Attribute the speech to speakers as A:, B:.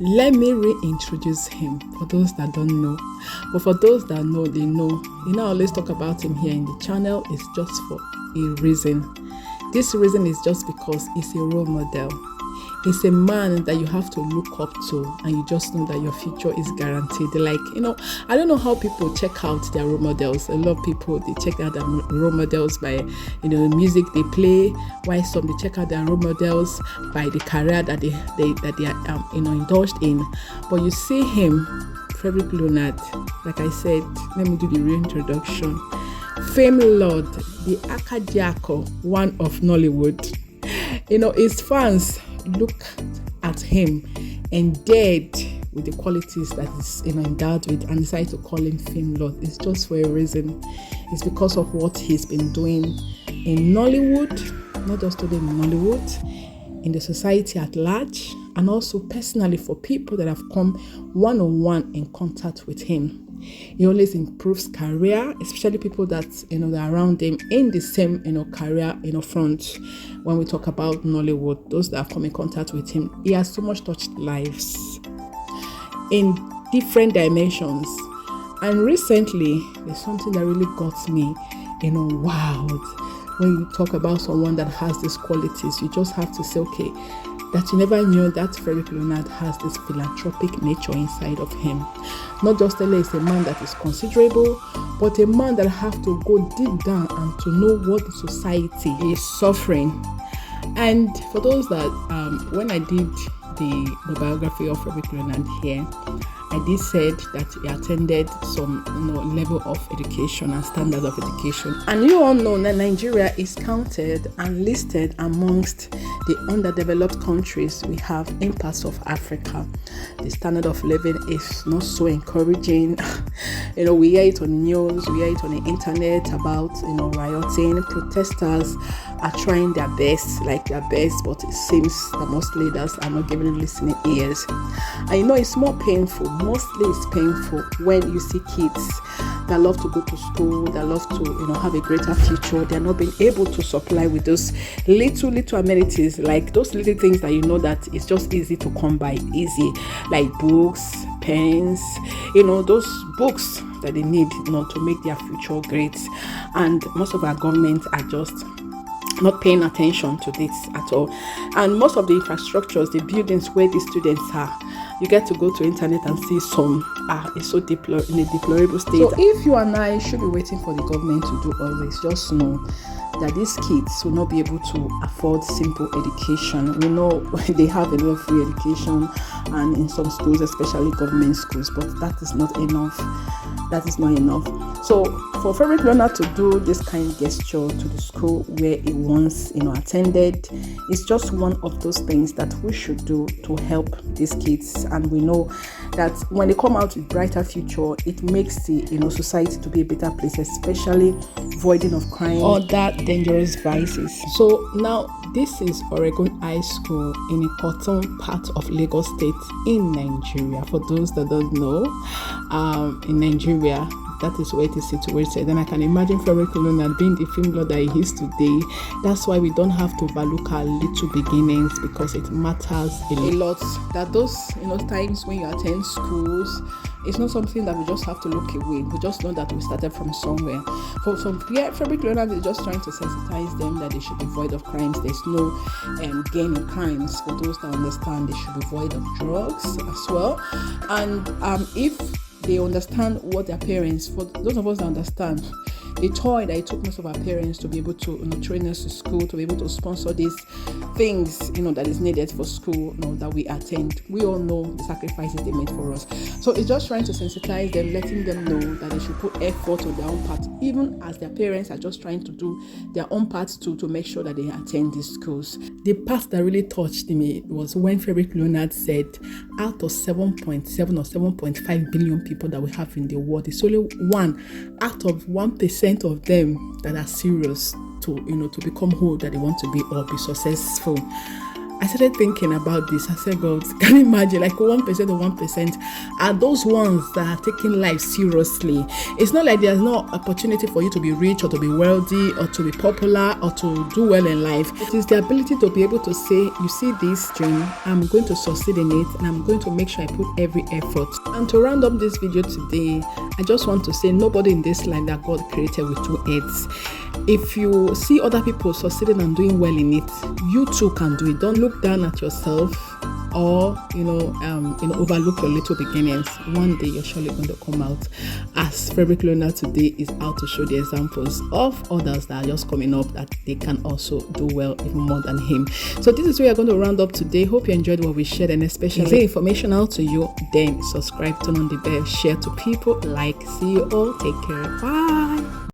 A: Let me reintroduce him for those that don't know. But for those that know, they know. I always talk about him here in the channel. It's just for a reason. This reason is just because he's a role model. He's a man that you have to look up to, and you just know that your future is guaranteed. I don't know how people check out their role models. A lot of people, they check out their role models by, the music they play. While some, they check out their role models by the career that they are, indulged in. But you see him, Frederick Leonard, like I said, let me do the reintroduction. Fame Lord, the Akadiako, one of Nollywood. His fans look at him and dared with the qualities that is endowed with and decided to call him Fame Lord. It's just for a reason. It's because of what he's been doing in Nollywood, not just today in Nollywood, in the society at large, and also personally for people that have come one-on-one in contact with him. He always improves career, especially people that that are around him in the same career front. When we talk about Nollywood, those that have come in contact with him, he has so much touched lives in different dimensions. And recently, there's something that really got me, wow. When you talk about someone that has these qualities, you just have to say, okay, that you never knew that Frederick Leonard has this philanthropic nature inside of him. Not just only is a man that is considerable, but a man that have to go deep down and to know what the society is suffering. And for those that, when I did the biography of Frederick Leonard here, I did said that he attended some level of education and standards of education. And you all know that Nigeria is counted and listed amongst the underdeveloped countries we have in parts of Africa. The standard of living is not so encouraging. We hear it on the news, we hear it on the internet about rioting. Protesters are trying their best, but it seems that most leaders are not giving listening ears. And it's more painful. Mostly it's painful when you see kids that love to go to school, that love to have a greater future. They're not being able to supply with those little amenities, like those little things that that it's just easy to come by, easy, like books, pens, those books that they need to make their future great. And most of our governments are just not paying attention to this at all. And most of the infrastructures, the buildings where the students are, you get to go to internet and see some it's so in a deplorable state. So if you and I should be waiting for the government to do all this, just know that these kids will not be able to afford simple education. We know they have a lot of free education, and in some schools, especially government schools, but that is not enough. That is not enough. So for Frederick Leonard to do this kind of gesture to the school where he once attended, is just one of those things that we should do to help these kids. And we know that when they come out with brighter future, it makes the society to be a better place, especially voiding of crime or that dangerous vices. So now this is Oregon High School in a cotton part of Lagos State in Nigeria. For those that don't know, in Nigeria, that is where it is situated. And I can imagine Frederick Leonard being the Fame Lord that he is today. That's why we don't have to overlook our little beginnings, because it matters a lot. That those times when you attend schools, it's not something that we just have to look away. We just know that we started from somewhere. For some, Frederick Leonard is just trying to sensitize them that they should be void of crimes. There's no gain in crimes. For those that understand, they should be void of drugs as well. And if they understand what their parents, for those of us that understand, the toil that it took most of our parents to be able to train us to school, to be able to sponsor these things that is needed for school that we attend. We all know the sacrifices they made for us. So it's just trying to sensitize them, letting them know that they should put effort on their own part, even as their parents are just trying to do their own part to make sure that they attend these schools. The part that really touched me was when Frederick Leonard said, out of 7.7 or 7.5 billion people that we have in the world, it's only one out of 1% of them that are serious to become who that they want to be or be successful. I started thinking about this. I said, God, can you imagine like 1% or 1% are those ones that are taking life seriously. It's not like there's no opportunity for you to be rich or to be wealthy or to be popular or to do well in life. It is the ability to be able to say, you see this dream, I'm going to succeed in it, and I'm going to make sure I put every effort. And to round up this video today, I just want to say nobody in this life that God created with 2 heads. If you see other people succeeding and doing well in it, you too can do it. Don't look down at yourself or overlook your little beginnings. One day you're surely going to come out, as Frederick Leonard today is out to show the examples of others that are just coming up, that they can also do well even more than him. So this is where we're going to round up today. Hope you enjoyed what we shared, and especially informational to you. Then subscribe, turn on the bell, share to people, like. See you all. Take care. Bye.